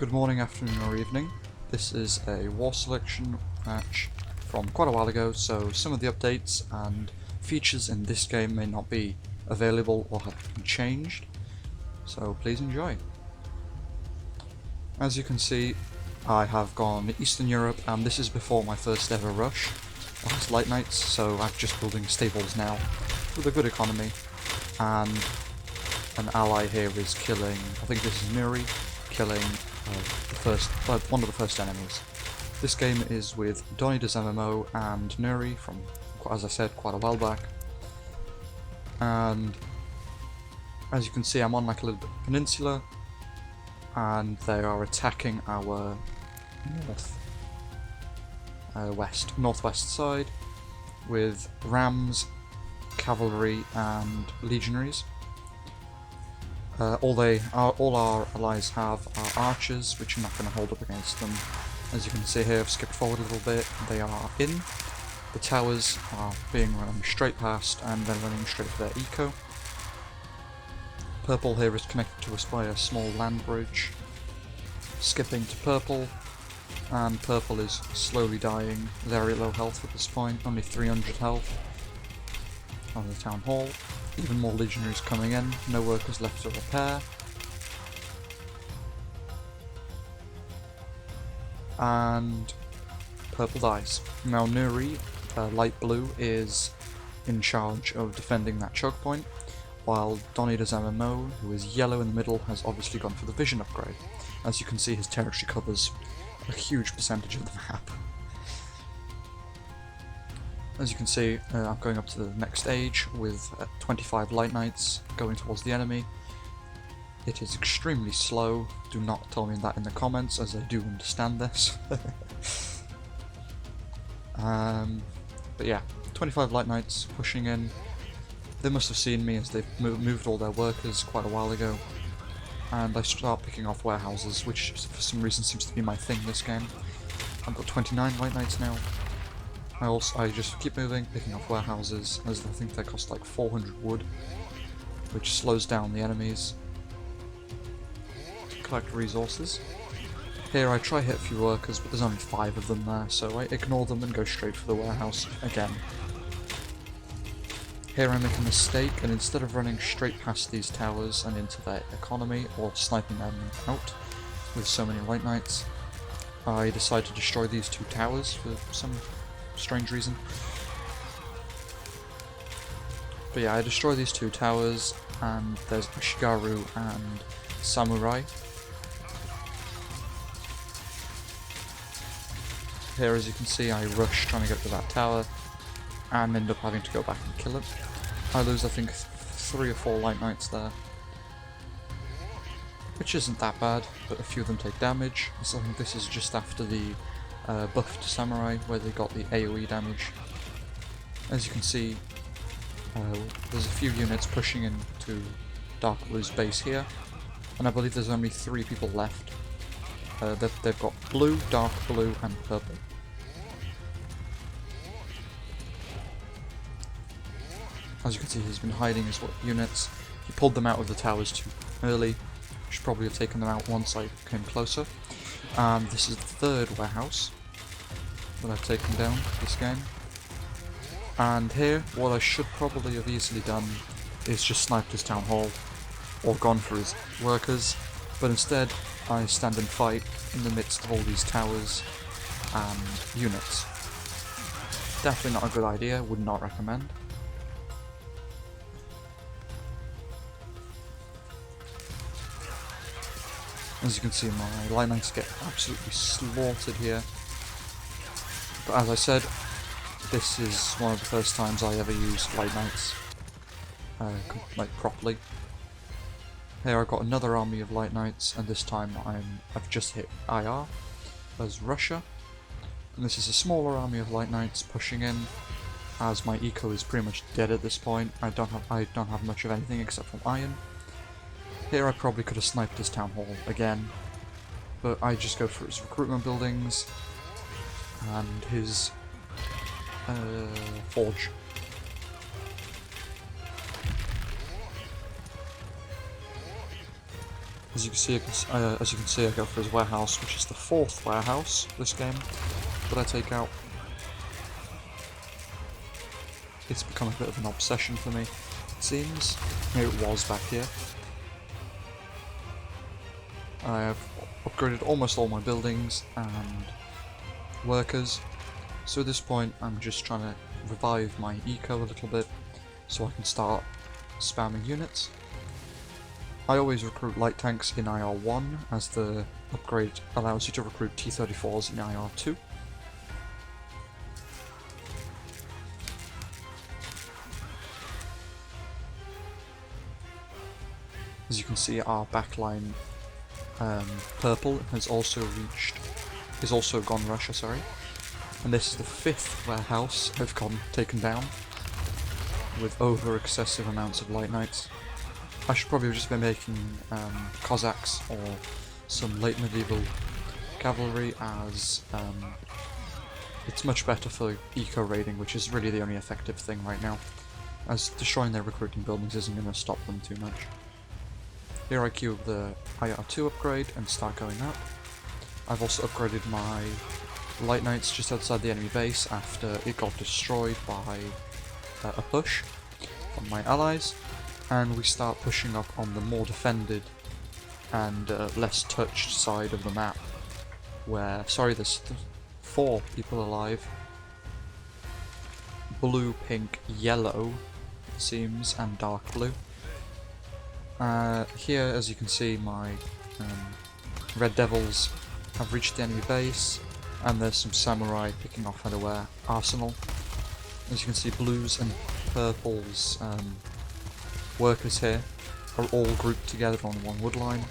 Good morning, afternoon or evening. This is a war selection match from quite a while ago, so some of the updates and features in this game may not be available or have been changed, so please enjoy. As you can see, I have gone Eastern Europe, and this is before my first ever rush as Light Knights, so I'm just building stables now with a good economy, and an ally here is killing, I think this is Nuri, killing one of the first enemies. This game is with Donny Does MMO and Nuri from, as I said, quite a while back. And as you can see, I'm on like a little bit peninsula, and they are attacking our northwest side with rams, cavalry, and legionaries. All our allies have are archers, which are not going to hold up against them. As you can see here, I've skipped forward a little bit. They are in. The towers are being run straight past and then running straight for their eco. Purple here is connected to us by a small land bridge. Skipping to purple, and purple is slowly dying, very low health at this point, only 300 health on the town hall. Even more legionaries coming in, no workers left to repair. And purple dies. Now Nuri, light blue, is in charge of defending that choke point, while Donny Does MMO, who is yellow in the middle, has obviously gone for the vision upgrade. As you can see, his territory covers a huge percentage of the map. As you can see, I'm going up to the next stage with 25 Light Knights going towards the enemy. It is extremely slow. Do not tell me that in the comments, as I do understand this. But yeah, 25 Light Knights pushing in. They must have seen me as they've moved all their workers quite a while ago. And I start picking off warehouses, which for some reason seems to be my thing this game. I've got 29 Light Knights now. I just keep moving, picking off warehouses, as I think they cost like 400 wood, which slows down the enemies. Collect resources. Here I try hit a few workers, but there's only 5 of them there, so I ignore them and go straight for the warehouse again. Here I make a mistake, and instead of running straight past these towers and into their economy, or sniping them out with so many Light Knights, I decide to destroy these 2 towers for some strange reason. But yeah, I destroy these 2 towers, and there's Ashigaru and Samurai. Here, as you can see, I rush trying to get to that tower, and end up having to go back and kill it. I lose, I think, 3 or 4 Light Knights there, which isn't that bad, but a few of them take damage. So I think this is just after the buff to Samurai, where they got the AoE damage. As you can see, there's a few units pushing into Dark Blue's base here, and I believe there's only 3 people left. They've got blue, dark blue, and purple. As you can see, he's been hiding his units. He pulled them out of the towers too early. Should probably have taken them out once I came closer. This is the 3rd warehouse that I've taken down this game. And here, what I should probably have easily done is just sniped his town hall, or gone for his workers, but instead I stand and fight in the midst of all these towers and units. Definitely not a good idea, would not recommend. As you can see, my Light Knights get absolutely slaughtered here. But as I said, this is one of the first times I ever use Light Knights like properly. Here I've got another army of Light Knights, and this time I've just hit IR as Russia. And this is a smaller army of Light Knights pushing in, as my eco is pretty much dead at this point. I don't have much of anything except from iron. Here I probably could have sniped his town hall again, but I just go for his recruitment buildings and his forge. As you can see, I go for his warehouse, which is the 4th warehouse this game that I take out. It's become a bit of an obsession for me, it seems. Here it was back here. I have upgraded almost all my buildings and workers, so at this point I'm just trying to revive my eco a little bit so I can start spamming units. I always recruit light tanks in IR1 as the upgrade allows you to recruit T-34s in IR2. As you can see, our backline purple is also gone Russia, sorry. And this is the 5th warehouse I've taken down with over excessive amounts of light knights. I should probably have just been making Cossacks or some late medieval cavalry, as it's much better for eco raiding, which is really the only effective thing right now, as destroying their recruiting buildings isn't going to stop them too much. Here I queue the IR2 upgrade and start going up. I've also upgraded my light knights just outside the enemy base after it got destroyed by a push from my allies, and we start pushing up on the more defended and less touched side of the map, where, sorry, there's 4 people alive. Blue, pink, yellow, it seems, and dark blue. Here, as you can see, my Red Devils have reached the enemy base, and there's some samurai picking off at their arsenal. As you can see, blues and purples workers here are all grouped together on one wood line,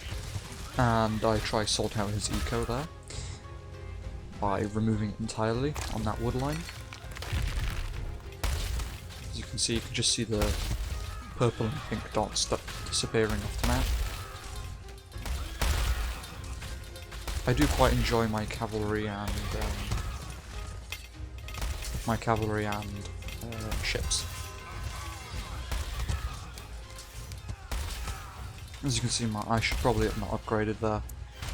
and I try sort out his eco there by removing it entirely on that wood line. As you can see, you can just see the purple and pink dots disappearing off the map. I do quite enjoy my cavalry and ships. As you can see, I should probably have not upgraded there.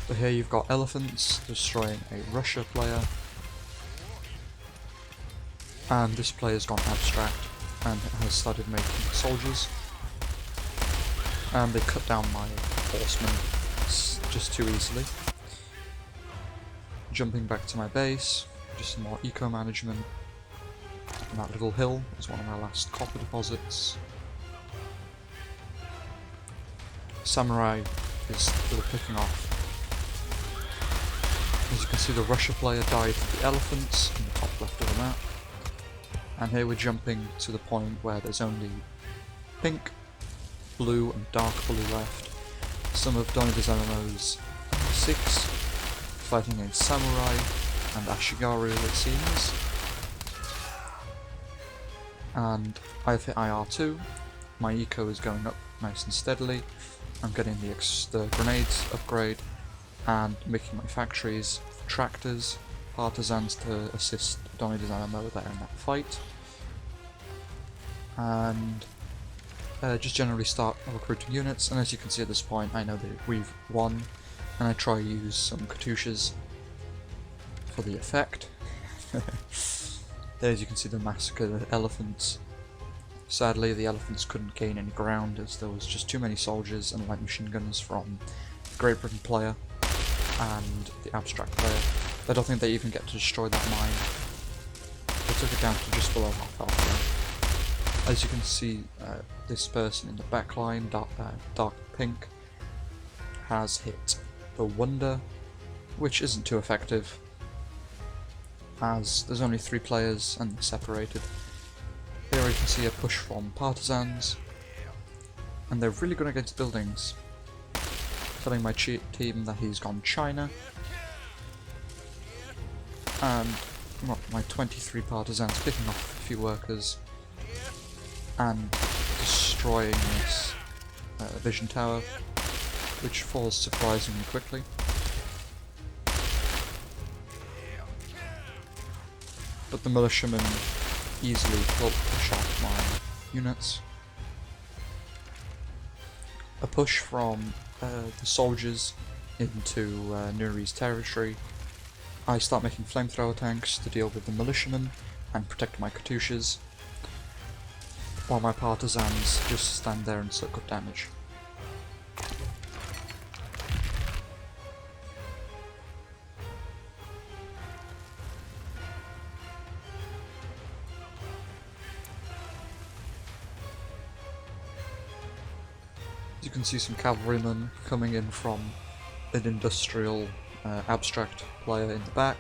But here you've got elephants destroying a Russia player. And this player's gone abstract and has started making soldiers. And they cut down my horsemen just too easily. Jumping back to my base, just some more eco management. And that little hill is one of my last copper deposits. Samurai is still picking off. As you can see, the Russia player died to the elephants in the top left of the map. And here we're jumping to the point where there's only pink, blue and dark blue left. Some of Donny DeZano's 6 fighting against samurai and Ashigaru, it seems. And I've hit IR2, my eco is going up nice and steadily. I'm getting the grenades upgrade and making my factories, tractors, partisans to assist Donny DeZano there in that fight. And just generally start recruiting units, and as you can see at this point I know that we've won, and I try to use some Katyushas for the effect. There, as you can see, the massacre of the elephants. Sadly, the elephants couldn't gain any ground as there was just too many soldiers and light machine gunners from the Great Britain player and the abstract player. I don't think they even get to destroy that mine. They took it down to just below half health. As you can see, this person in the back line, dark pink, has hit the Wonder, which isn't too effective, as there's only 3 players and they're separated. Here you can see a push from partisans, and they're really good against buildings. Telling my team that he's gone China, and my 23 partisans picking off a few workers and destroying this vision tower, which falls surprisingly quickly. But the militiamen easily push off my units. A push from the soldiers into Nuri's territory, I start making flamethrower tanks to deal with the militiamen and protect my Katyushas, while my partisans just stand there and soak up damage. You can see some cavalrymen coming in from an industrial abstract player in the back,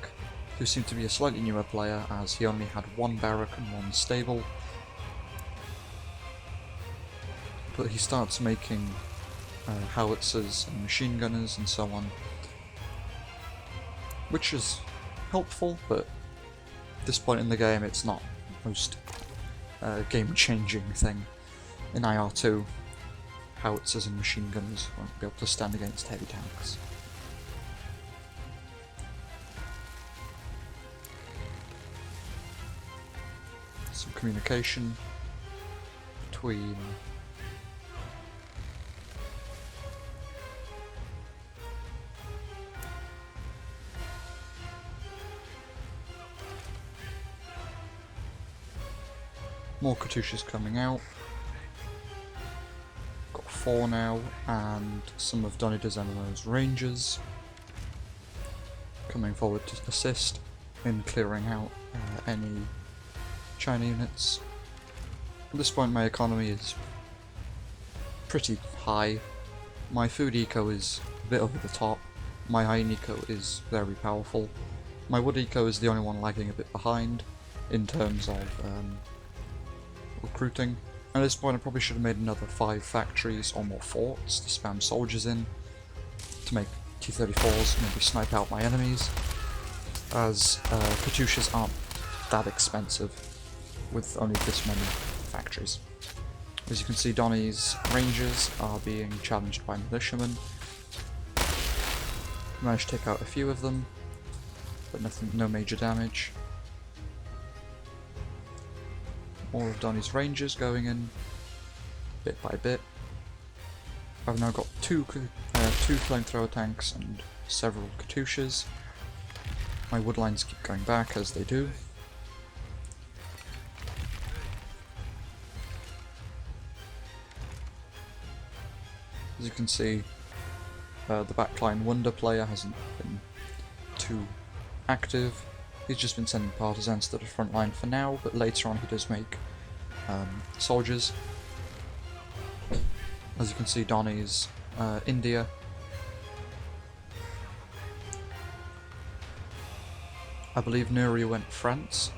who seemed to be a slightly newer player as he only had one barrack and one stable. But he starts making howitzers and machine gunners and so on, which is helpful, but at this point in the game it's not the most game-changing thing. In IR2, howitzers and machine gunners won't be able to stand against heavy tanks. Some communication between more Katyushas coming out. Got 4 now, and some of Donny Dezemo's rangers coming forward to assist in clearing out any China units. At this point my economy is pretty high. My food eco is a bit over the top. My iron eco is very powerful. My wood eco is the only one lagging a bit behind in terms of recruiting. At this point I probably should have made another 5 factories or more forts to spam soldiers in to make T-34s and maybe snipe out my enemies, as Katyushas aren't that expensive with only this many factories. As you can see, Donny's rangers are being challenged by militiamen. Managed to take out a few of them, but no major damage. More of Donny's rangers going in, bit by bit. I've now got two flamethrower tanks and several Katyushas. My wood lines keep going back as they do. As you can see, the backline Wonder player hasn't been too active. He's just been sending partisans to the front line for now, but later on he does make soldiers. As you can see, Donny's India. I believe Nuri went France.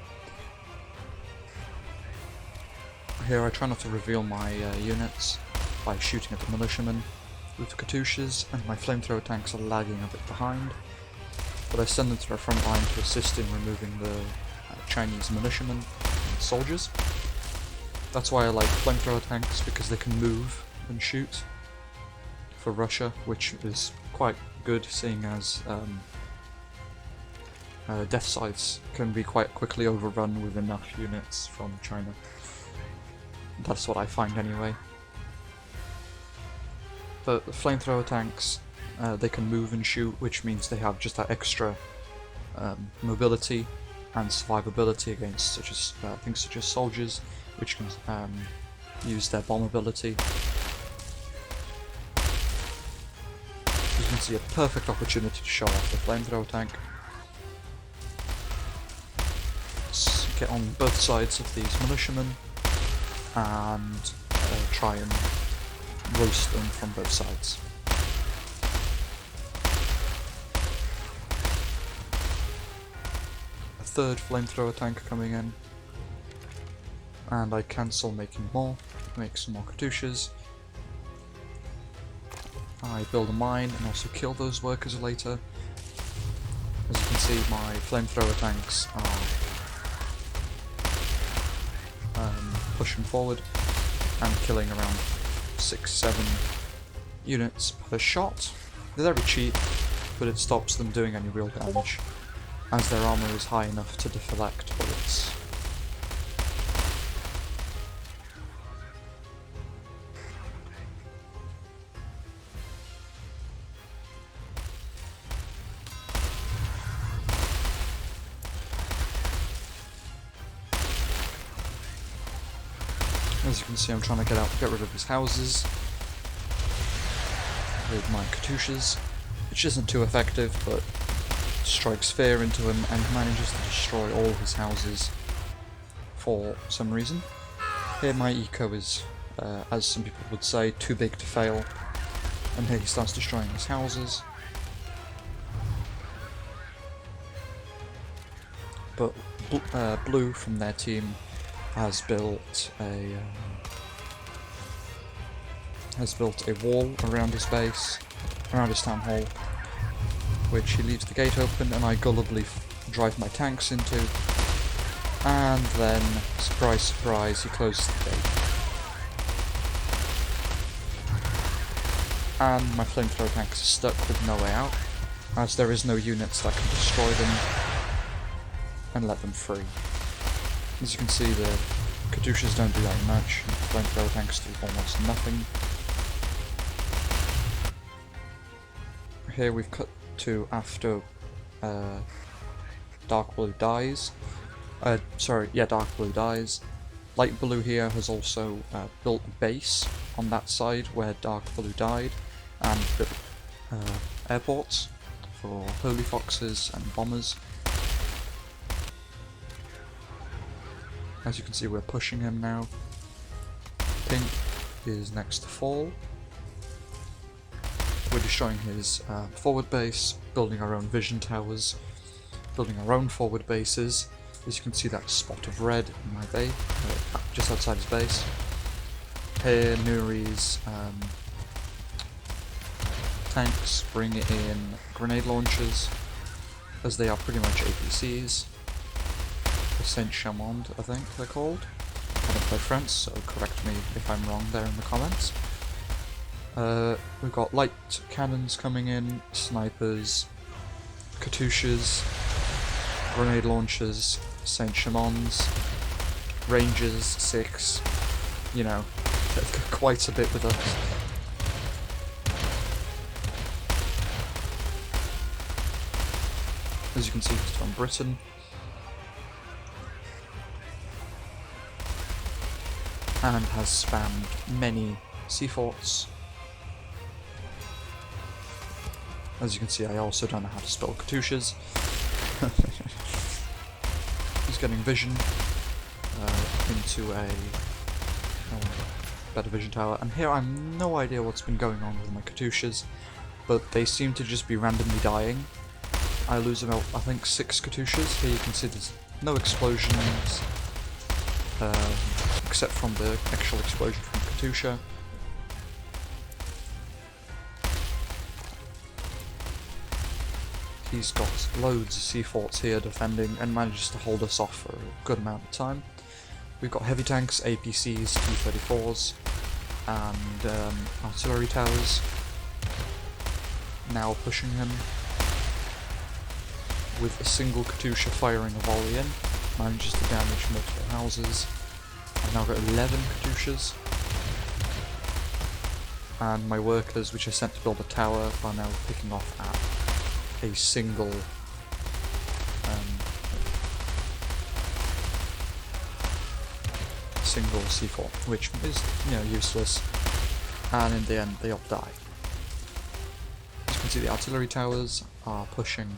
Here I try not to reveal my units by shooting at the militiamen with Katyushas, and my flamethrower tanks are lagging a bit behind. But I send them to the front line to assist in removing the Chinese militiamen and soldiers. That's why I like flamethrower tanks, because they can move and shoot for Russia, which is quite good, seeing as death sites can be quite quickly overrun with enough units from China. That's what I find anyway. But the flamethrower tanks, they can move and shoot, which means they have just that extra mobility and survivability against things such as soldiers, which can use their bomb ability. You can see a perfect opportunity to show off the flamethrower tank. Let's get on both sides of these militiamen and try and roast them from both sides. A third flamethrower tank coming in, and I cancel making more, make some more Katyushas. I build a mine and also kill those workers later. As you can see, my flamethrower tanks are pushing forward and killing around 6-7 units per shot. They're very cheap, but it stops them doing any real damage, as their armor is high enough to deflect bullets. As you can see, I'm trying to get rid of his houses with my Katyushas, which isn't too effective, but strikes fear into him and manages to destroy all his houses for some reason. Here my eco is, as some people would say, too big to fail, and here he starts destroying his houses. But Blue from their team has built a wall around his base, around his town hall, which he leaves the gate open, and I gullibly drive my tanks into, and then, surprise surprise, he closes the gate. And my flamethrower tanks are stuck with no way out, as there is no units that can destroy them and let them free. As you can see, the Katyushas don't do that much, and the flamethrower tanks do almost nothing. Here we've cut to after Dark Blue dies. Dark Blue dies. Light Blue here has also built a base on that side where Dark Blue died, and built airports for Holy Foxes and Bombers. As you can see, we're pushing him now. Pink is next to fall. We're destroying his forward base, building our own vision towers, building our own forward bases. As you can see, that spot of red in my bay, just outside his base. Here, Nuri's tanks bring in grenade launchers, as they are pretty much APCs. The Saint Chamond, I think they're called. I don't play French, so correct me if I'm wrong there in the comments. We've got light cannons coming in, snipers, Katyushas, grenade launchers, Saint Chamonds, Rangers, 6, you know, quite a bit with us. As you can see, he's from Britain. And has spammed many sea forts. As you can see, I also don't know how to spell Katyushas. He's getting vision into a better vision tower, and here I have no idea what's been going on with my Katyushas, but they seem to just be randomly dying. I lose about, I think, 6 Katyushas. Here you can see there's no explosions, except from the actual explosion from Katyusha. He's got loads of sea forts here defending and manages to hold us off for a good amount of time. We've got heavy tanks, APCs, T-34s, and artillery towers. Now pushing him with a single Katyusha firing a volley in, manages to damage multiple houses. I've now got 11 Katyushas, and my workers, which I sent to build a tower, are now picking off at a single C4, which is, you know, useless, and in the end they all die. As you can see, the artillery towers are pushing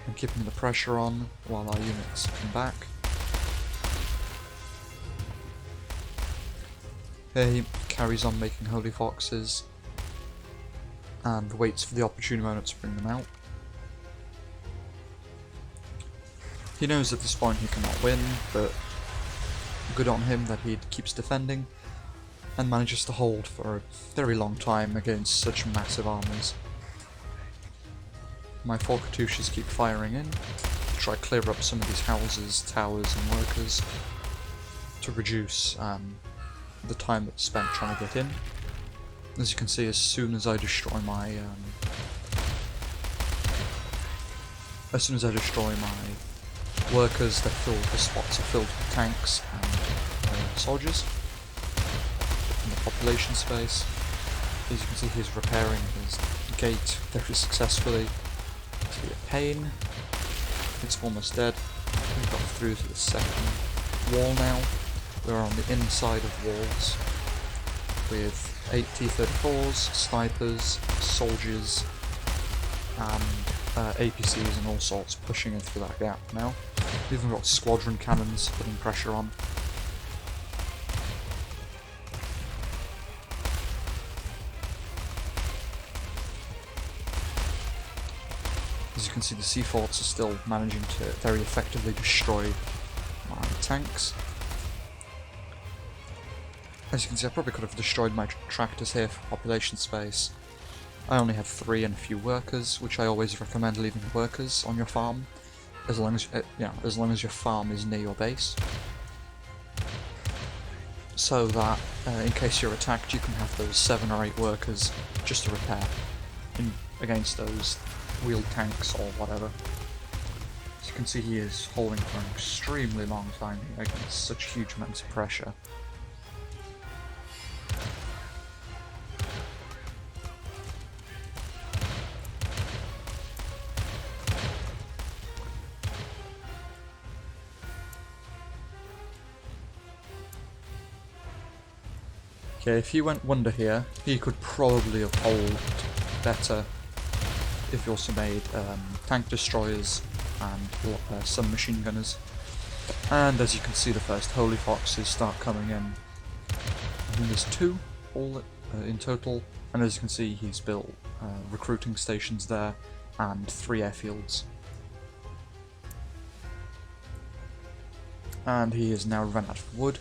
and keeping the pressure on while our units come back. Here he carries on making Holy Foxes and waits for the opportune moment to bring them out. He knows at this point he cannot win, but good on him that he keeps defending and manages to hold for a very long time against such massive armies. My 4 Katyushas keep firing in to try to clear up some of these houses, towers and workers to reduce the time that's spent trying to get in. As you can see, as soon as I destroy my workers, the spots are filled with tanks and soldiers in the population space. As you can see, he's repairing his gate very successfully. It's a pain. It's almost dead. We've got through to the second wall now. we're on the inside of walls with 8 T-34s, snipers, soldiers, and APCs and all sorts pushing in through that gap now. We've even got squadron cannons putting pressure on. As you can see, the Sea-Forts are still managing to very effectively destroy my tanks. As you can see, I probably could have destroyed my tractors here for population space. I only have 3 and a few workers, which I always recommend leaving workers on your farm, as long as as long as your farm is near your base, so that in case you're attacked, you can have those 7 or 8 workers just to repair against those wheeled tanks or whatever. As you can see, he is holding for an extremely long time here against such huge amounts of pressure. Okay, if he went Wonder here, he could probably have holed better if he also made tank destroyers and some machine gunners. And as you can see, the first Holy Foxes start coming in. I think there's 2 all in total, and as you can see, he's built recruiting stations there and 3 airfields. And he has now run out of wood.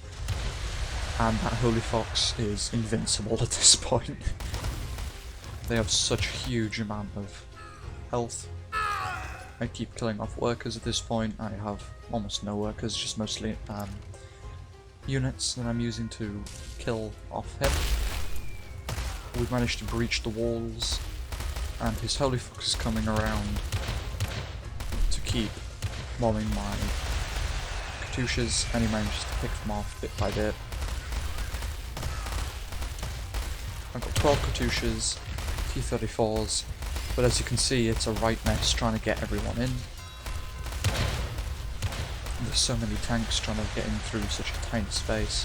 And that Holy Fox is invincible at this point. They have such a huge amount of health. I keep killing off workers at this point. I have almost no workers, just mostly units that I'm using to kill off him. We've managed to breach the walls, and his Holy Fox is coming around to keep mobbing my Katyushas, and he manages to pick them off bit by bit. I've got 12 Katyushas, T-34s, but as you can see, it's a right mess trying to get everyone in. There's so many tanks trying to get in through such a tiny space.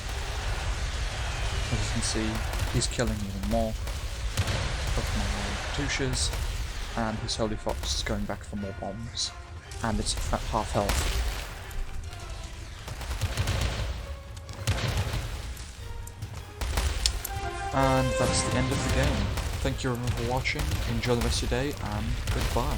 As you can see, he's killing even more of my Katyushas, and his Holy Fox is going back for more bombs, and it's at half health. And that's the end of the game. Thank you everyone for watching, enjoy the rest of your day, and goodbye.